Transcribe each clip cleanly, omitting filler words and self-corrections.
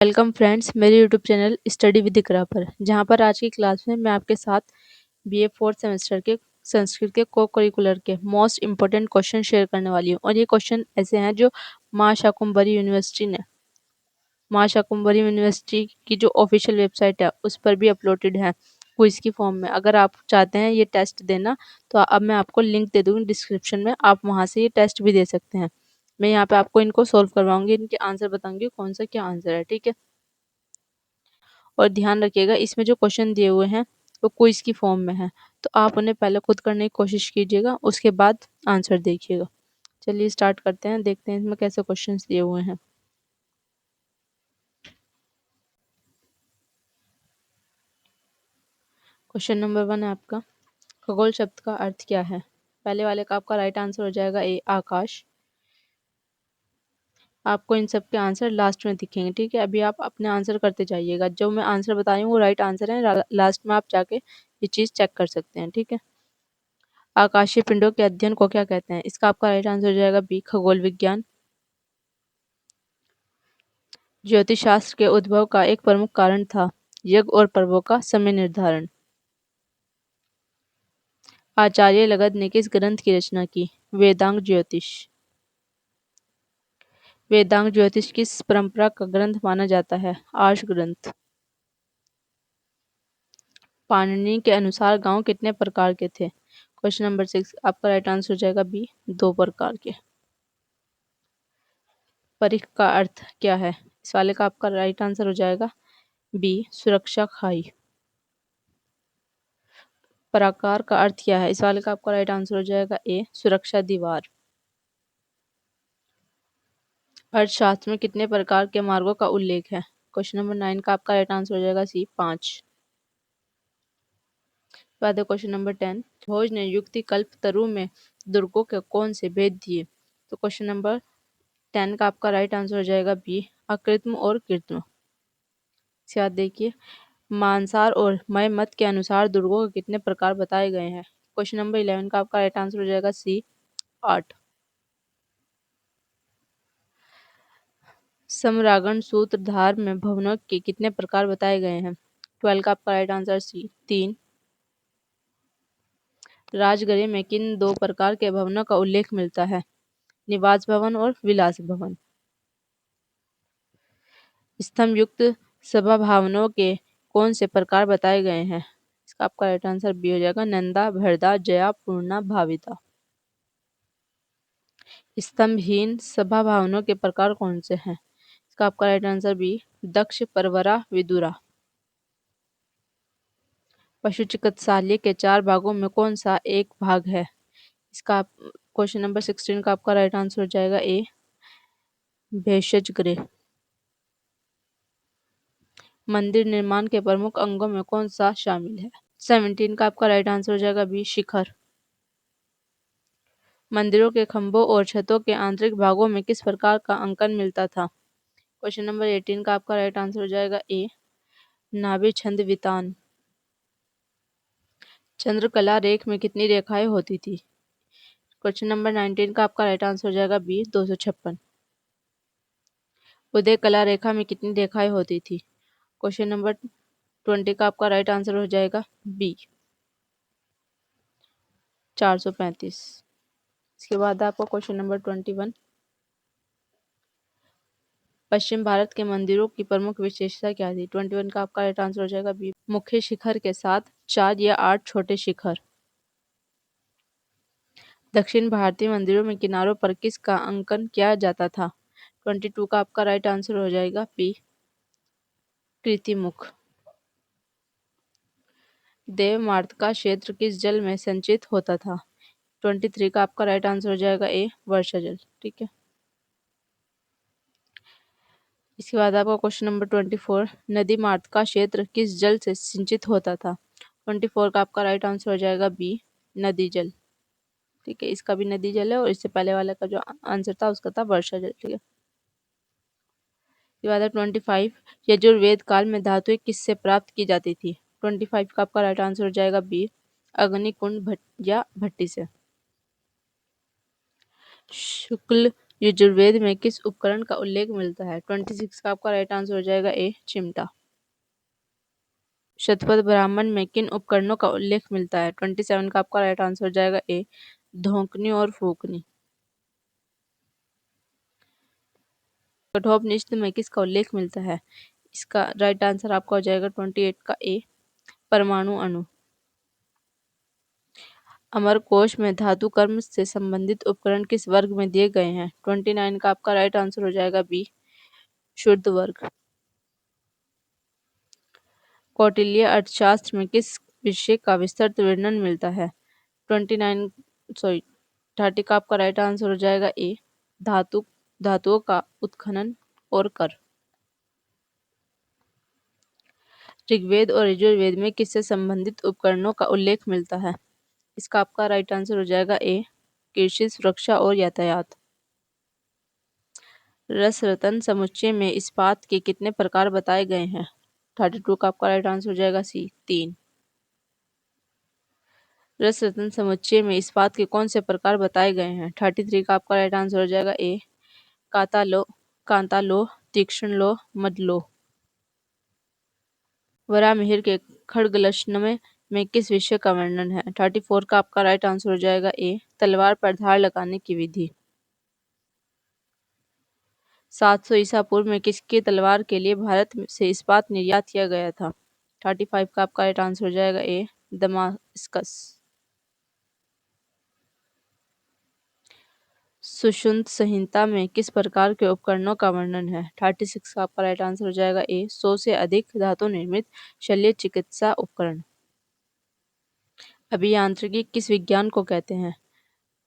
Welcome friends मेरे YouTube channel study with इकरा पर, जहां पर आज की क्लास में मैं आपके साथ बीए फोर्थ सेमेस्टर के संस्कृत के को करिकुलर के मोस्ट इम्पोर्टेंट क्वेश्चन शेयर करने वाली हूं। और ये क्वेश्चन ऐसे हैं जो माँ शाकुंभरी यूनिवर्सिटी की जो ऑफिशियल वेबसाइट है उस पर भी अपलोडेड है क्विज की फॉर्म में। अगर आप चाहते हैं ये टेस्ट देना तो अब मैं आपको लिंक दे दूँगी डिस्क्रिप्शन में, आप वहाँ से ये टेस्ट भी दे सकते हैं। मैं यहाँ पे आपको इनको सॉल्व करवाऊंगी, इनके आंसर बताऊंगी कौन सा क्या आंसर है, ठीक है। और ध्यान रखिएगा इसमें जो क्वेश्चन दिए हुए हैं वो क्विज की फॉर्म में है, तो आप उन्हें पहले खुद करने की कोशिश कीजिएगा, उसके बाद आंसर देखिएगा। चलिए स्टार्ट करते हैं, देखते हैं इसमें कैसे क्वेश्चंस दिए हुए हैं। क्वेश्चन नंबर 1 है आपका, खगोल शब्द का अर्थ क्या है। पहले वाले का आपका राइट आंसर हो जाएगा ए आकाश। आपको इन सब के आंसर लास्ट में दिखेंगे, ठीक है। अभी आप अपने आंसर करते जाइएगा, जो मैं आंसर बता रही हूँ वो राइट आंसर है, लास्ट में आप जाके ये चीज़ चेक कर सकते हैं, ठीक है। आकाशीय पिंडों के अध्ययन को क्या कहते हैं। इसका आपका राइट आंसर हो जाएगा बी खगोल विज्ञान। ज्योतिष शास्त्र के उद्भव का एक प्रमुख कारण था यज्ञ और पर्वों का समय निर्धारण। आचार्य लगद ने किस ग्रंथ की रचना की। वेदांग ज्योतिष। वेदांग ज्योतिष किस परंपरा का ग्रंथ माना जाता है। आर्ष ग्रंथ। पाणिनि के अनुसार गांव कितने प्रकार के थे। क्वेश्चन नंबर 6 आपका राइट आंसर हो जाएगा बी 2 प्रकार के। परिख का अर्थ क्या है। इस वाले का आपका राइट आंसर हो जाएगा बी सुरक्षा खाई। पराकार का अर्थ क्या है। इस वाले का आपका राइट आंसर हो जाएगा ए सुरक्षा दीवार। अर्थशास्त्र में कितने प्रकार के मार्गों का उल्लेख है। क्वेश्चन नंबर 9 का आपका राइट आंसर हो जाएगा सी 5। बाद क्वेश्चन नंबर 10, भोज ने युक्ति कल्प तरु में दुर्गों के कौन से भेद दिए। तो क्वेश्चन नंबर 10 का आपका राइट आंसर हो जाएगा बी अकृत्रिम और कृत्रिम। इसके बाद देखिए, मानसार और मय मत के अनुसार दुर्गों के कितने प्रकार बताए गए हैं। क्वेश्चन नंबर 11 का आपका राइट आंसर हो जाएगा सी 8। समरागण सूत्रधार में भवनों के कितने प्रकार बताए गए हैं। 12 का आपका राइट आंसर सी 3। राजगृह में किन दो प्रकार के भवनों का उल्लेख मिलता है। निवास भवन और विलास भवन। स्तंभ युक्त सभा भवनों के कौन से प्रकार बताए गए हैं। इसका आपका राइट आंसर बी हो जाएगा नंदा भरदा जया पूर्णा भाविता। स्तंभहीन सभा भवनों के प्रकार कौन से हैं। इसका आपका राइट आंसर बी दक्ष परवरा विदुरा। पशु चिकित्सालय के 4 भागों में कौन सा एक भाग है। इसका क्वेश्चन नंबर 16 का आपका राइट आंसर हो जाएगा ए भेषज गृह। मंदिर निर्माण के प्रमुख अंगों में कौन सा शामिल है। 17 का आपका राइट आंसर हो जाएगा बी शिखर। मंदिरों के खंभों और छतों के आंतरिक भागों में किस प्रकार का अंकन मिलता था। क्वेश्चन नंबर 18 का आपका राइट आंसर हो जाएगा ए नाभि छंद वितान। चंद्रकला रेख में कितनी रेखाएं होती थी। क्वेश्चन नंबर 19 का आपका राइट आंसर हो जाएगा बी 256। उदय कला रेखा में कितनी रेखाएं होती थी। क्वेश्चन नंबर 20 का आपका राइट आंसर हो जाएगा बी 435। इसके बाद आपका क्वेश्चन नंबर 21, पश्चिम भारत के मंदिरों की प्रमुख विशेषता क्या थी। 21 का आपका राइट आंसर हो जाएगा बी मुख्य शिखर के साथ 4 या 8 छोटे शिखर। दक्षिण भारतीय मंदिरों में किनारों पर किस का अंकन किया जाता था। 22 का आपका राइट आंसर हो जाएगा बी कृतिमुख। देवमार्त क्षेत्र किस जल में संचित होता था। 23 का आपका राइट आंसर हो जाएगा ए वर्षा जल, ठीक है। इसके बाद आपका क्वेश्चन नंबर 24, नदी मार्ग का क्षेत्र किस जल से सिंचित होता था। 24 का आपका राइट आंसर हो जाएगा बी नदी जल, ठीक है। इसका भी नदी जल है और इससे पहले वाले का जो आंसर था उसका था वर्षा जल, ठीक है। इसके बाद 25, यजुर्वेद काल में धातुएं किससे प्राप्त की जाती थी। 25 का आपका राइट आंसर हो जाएगा बी अग्निकुंड या भट्टी से। शुक्ल यजुर्वेद में किस उपकरण का उल्लेख मिलता है? 26 का आपका राइट आंसर हो जाएगा ए, चिमटा। शतपथ ब्राह्मण में किन उपकरणों का उल्लेख मिलता है? 27 का आपका राइट आंसर हो जाएगा ए, धोंकनी और फूकनी। कठोपनिषद में किसका उल्लेख मिलता है? इसका राइट आंसर आपका हो जाएगा 28 का ए, परमाणु अणु। अमरकोश में धातु कर्म से संबंधित उपकरण किस वर्ग में दिए गए हैं? 29 का आपका राइट आंसर हो जाएगा बी, शुद्ध वर्ग। कौटिल्य अर्थशास्त्र में किस विषय का विस्तृत वर्णन मिलता है? 30 का आपका राइट आंसर हो जाएगा ए, धातुओं का उत्खनन और कर। ऋग्वेद और यजुर्वेद में किससे संबंधित उपकरणों का उल्लेख मिलता है? इसका आपका राइट आंसर हो जाएगा ए, कृषि, सुरक्षा और यातायात। रस रत्न समुच्चय में इस्पात के कितने प्रकार बताए गए हैं? 32 का आपका राइट आंसर हो जाएगा सी, 3। रस रत्न समुच्चय में इस्पात के कौन से प्रकार बताए गए हैं? 33 का आपका राइट आंसर हो जाएगा ए, कांता लोह, तीक्ष्ण लोह, मद लोह। वराहमिहिर के खड्गलक्ष्णम में किस विषय का वर्णन है? 34 का आपका राइट आंसर हो जाएगा ए, तलवार पर धार लगाने की विधि। 700 ईसा पूर्व में किसकी तलवार के लिए भारत से इस्पात निर्यात किया गया था? 35 का आपका राइट आंसर हो जाएगा ए, दमास्कस। सुश्रुत संहिता में किस प्रकार के उपकरणों का वर्णन है? 36 का आपका राइट आंसर हो जाएगा ए, 100 से अधिक धातु निर्मित शल्य चिकित्सा उपकरण। अभियांत्रिकी किस विज्ञान को कहते हैं?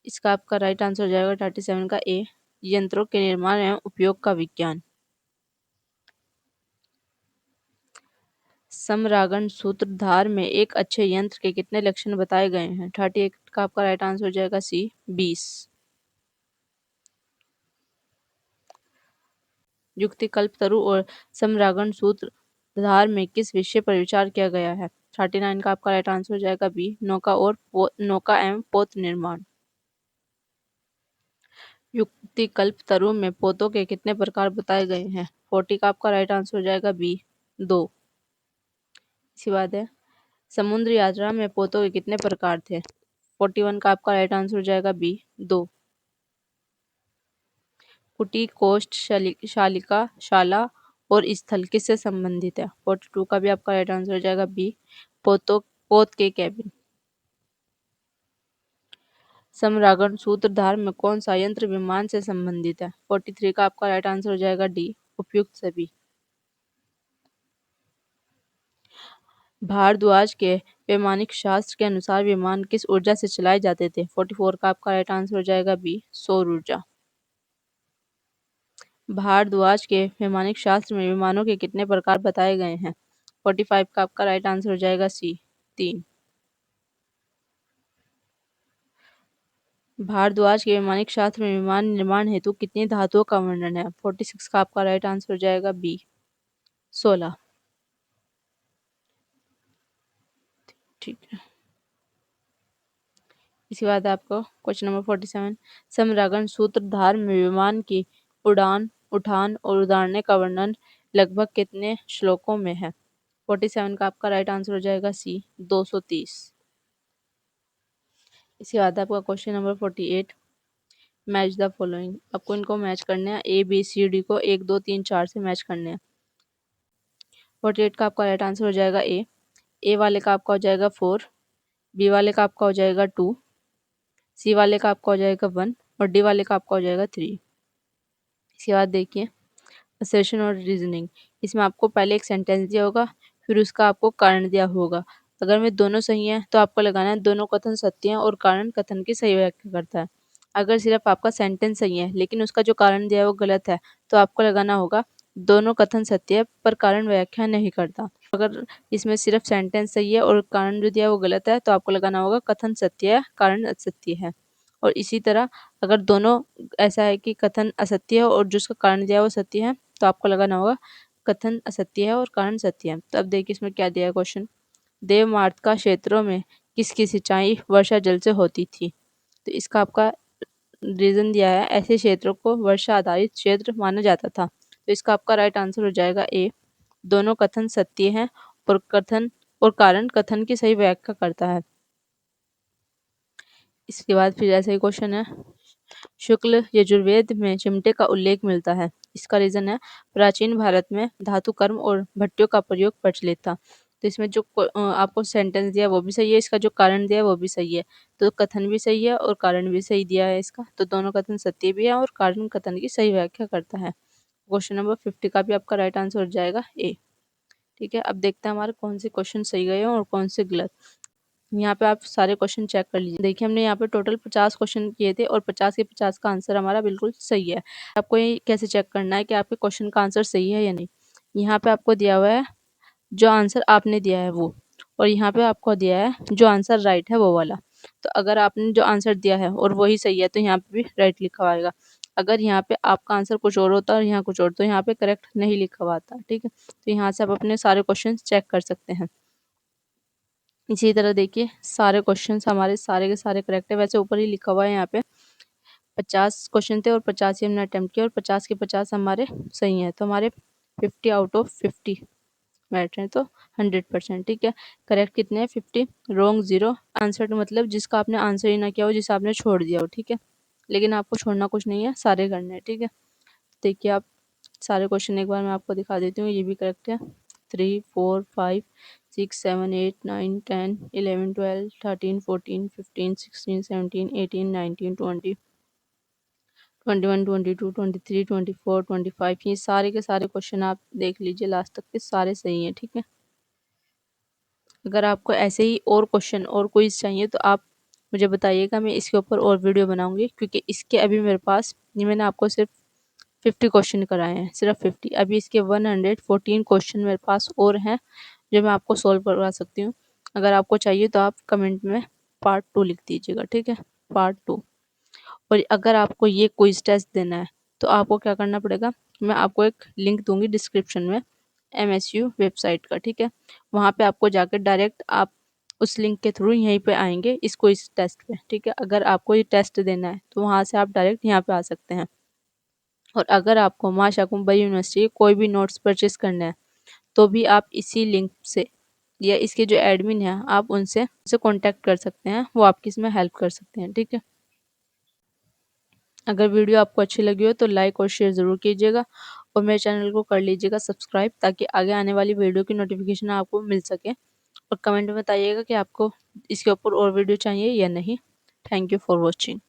इसका आपका राइट आंसर हो जाएगा 37 का ए, यंत्रों के निर्माण एवं उपयोग का विज्ञान। समरांगण सूत्रधार में एक अच्छे यंत्र के कितने लक्षण बताए गए हैं? 38 का आपका राइट आंसर हो जाएगा सी, 20। युक्ति कल्पतरु और समरांगण सूत्रधार में किस विषय पर विचार किया गया है? 39 का आपका राइट आंसर हो जाएगा बी, नौका एवं पोत निर्माण। युक्ति कल्पतरु में पोतों के कितने प्रकार बताए गए हैं? 40 का आपका राइट आंसर हो जाएगा बी, 2। इसी बात है, समुद्र यात्रा में पोतों के कितने प्रकार थे? 41 का आपका राइट आंसर हो जाएगा बी, 2। कुटी, कोष्ठ, शालिका, शाला और स्थल किससे संबंधित है? 42 का भी आपका राइट आंसर हो जाएगा बी, पोत के केबिन। समरांगण सूत्रधार में कौन सा यंत्र विमान से संबंधित है? 43 का आपका राइट आंसर हो जाएगा डी, उपयुक्त सभी। भारद्वाज के वैमानिक शास्त्र के अनुसार विमान किस ऊर्जा से चलाए जाते थे? 44 का आपका राइट आंसर हो जाएगा बी, सौर ऊर्जा। भारद्वाज के वैमानिक शास्त्र में विमानों के कितने प्रकार बताए गए हैं? 45 का आपका राइट आंसर हो जाएगा सी, 3। भारद्वाज के वैमानिक शास्त्र में विमान निर्माण हेतु कितनी धातुओं का वर्णन है? 46 का आपका राइट आंसर हो जाएगा बी, 16। ठीक है, इसी बात है आपको क्वेश्चन नंबर 47, समरांगण सूत्रधार में विमान की उड़ान, उठान और उतारने का वर्णन लगभग कितने श्लोकों में है? 47 का आपका राइट आंसर हो जाएगा सी, 230। इसी बात है आपका question number 48, match the following. आपको इनको मैच करने हैं, ए बी सी डी को 1 2 3 4 से मैच करने हैं। 48 का आपका राइट आंसर हो जाएगा ए वाले का आपका हो जाएगा 4, बी वाले का आपका हो जाएगा 2, सी वाले का आपका हो जाएगा 1 और डी वाले का आपका हो जाएगा 3। इसके बाद देखिए असर्शन और रीजनिंग। इसमें आपको पहले एक सेंटेंस दिया होगा, फिर उसका आपको कारण दिया होगा। अगर में दोनों सही हैं तो आपको लगाना है दोनों कथन सत्य हैं और कारण कथन की सही व्याख्या करता है। अगर सिर्फ आपका सेंटेंस सही है लेकिन उसका जो कारण दिया है वो गलत है तो आपको लगाना होगा दोनों कथन सत्य है पर कारण व्याख्या नहीं करता। अगर इसमें सिर्फ सेंटेंस सही है और कारण जो दिया है वो गलत है तो आपको लगाना होगा कथन सत्य है, कारण असत्य है। और इसी तरह अगर दोनों ऐसा है कि कथन असत्य है और जो उसका कारण दिया है वो सत्य है तो आपको लगाना होगा कथन असत्य है और कारण सत्य है। तो अब देखिए इसमें क्या दिया है क्वेश्चन, देवमार्त का क्षेत्रों में किसकी सिंचाई वर्षा जल से होती थी? तो इसका आपका रीज़न दिया है, ऐसे क्षेत्रों को वर्षा आधारित क्षेत्र माना जाता था। तो इसका आपका राइट आंसर हो जाएगा ए। दोनों कथन सत्य हैं और कारण कथन की सही व्याख्या करता है। इसके बाद फिर ऐसा ही क्वेश्चन है, शुक्ल यजुर्वेद में चिमटे का उल्लेख मिलता है। इसका रीज़न है, प्राचीन भारत में धातु कर्म और भट्टियों का प्रयोग प्रचलित था। तो इसमें जो आपको सेंटेंस दिया है वो भी सही है, इसका जो कारण दिया है वो भी सही है। तो कथन भी सही है और कारण भी सही दिया है इसका। तो दोनों कथन सत्य भी है और कारण कथन की सही व्याख्या करता है। क्वेश्चन नंबर 50 का भी आपका राइट आंसर हो जाएगा ए। ठीक है, अब देखते हैं हमारे कौन से क्वेश्चन सही गए हैं और कौन से गलत। यहाँ पे आप सारे क्वेश्चन चेक कर लीजिए। देखिए हमने यहाँ पे टोटल 50 क्वेश्चन किए थे और 50 के 50 का आंसर हमारा बिल्कुल सही है। आपको ये कैसे चेक करना है कि आपके क्वेश्चन का आंसर सही है या नहीं। यहाँ पे आपको दिया हुआ है जो आंसर आपने दिया है वो, और यहाँ पे आपको दिया है जो आंसर राइट है वो वाला। तो अगर आपने जो आंसर दिया है और वही सही है तो यहाँ पे भी राइट लिखा हुआ आएगा। अगर यहाँ पे आपका आंसर कुछ और होता है और यहाँ कुछ और, तो यहाँ पे करेक्ट नहीं लिखा हुआ आता। ठीक है, तो यहाँ से आप अपने सारे क्वेश्चन चेक कर सकते हैं। इसी तरह देखिए सारे क्वेश्चंस हमारे सारे के सारे करेक्ट है। वैसे ऊपर ही लिखा हुआ है यहाँ पे 50 क्वेश्चन थे और 50 ही हमने अटेम्प्ट किया और 50 के 50 हमारे सही हैं। तो हमारे 50 आउट ऑफ 50 बैठ रहे हैं, तो 100%। ठीक है, करेक्ट कितने हैं 50, रॉन्ग 0। आंसर मतलब जिसका आपने आंसर ही ना किया हो, जिसे आपने छोड़ दिया हो। ठीक है, लेकिन आपको छोड़ना कुछ नहीं है, सारे करने हैं। ठीक है, देखिए आप सारे क्वेश्चन एक बार मैं आपको दिखा देती हूँ, ये भी करेक्ट है। 3 4 5 6 7 8 9 10 11 12 13 14 15 16 17 18 19 20 21 22 23 24 25, ये सारे के सारे क्वेश्चन आप देख लीजिए लास्ट तक के, सारे सही हैं। ठीक है, अगर आपको ऐसे ही और क्वेश्चन और क्विज चाहिए तो आप मुझे बताइएगा, मैं इसके ऊपर और वीडियो बनाऊंगी। क्योंकि इसके अभी मेरे पास, ये मैंने आपको सिर्फ 50 क्वेश्चन कराए हैं, सिर्फ 50। अभी इसके 114 क्वेश्चन मेरे पास और हैं जो मैं आपको सॉल्व करवा सकती हूँ। अगर आपको चाहिए तो आप कमेंट में पार्ट 2 लिख दीजिएगा। ठीक है, पार्ट 2। और अगर आपको ये क्विज टेस्ट देना है तो आपको क्या करना पड़ेगा, मैं आपको एक लिंक दूंगी डिस्क्रिप्शन में MSU वेबसाइट का। ठीक है, वहाँ पे आपको जाकर डायरेक्ट आप उस लिंक के थ्रू यहीं पे आएंगे इस क्विज टेस्ट पे। ठीक है, अगर आपको ये टेस्ट देना है तो वहाँ से आप डायरेक्ट यहाँ पे आ सकते हैं। और अगर आपको माँ शाकुंभरी यूनिवर्सिटी कोई भी नोट्स परचेस करना है तो भी आप इसी लिंक से या इसके जो एडमिन है आप उनसे कांटेक्ट कर सकते हैं, वो आपकी इसमें हेल्प कर सकते हैं। ठीक है, अगर वीडियो आपको अच्छी लगी हो तो लाइक और शेयर ज़रूर कीजिएगा और मेरे चैनल को कर लीजिएगा सब्सक्राइब, ताकि आगे आने वाली वीडियो की नोटिफिकेशन आपको मिल सके। और कमेंट में बताइएगा कि आपको इसके ऊपर और वीडियो चाहिए या नहीं। Thank you for watching.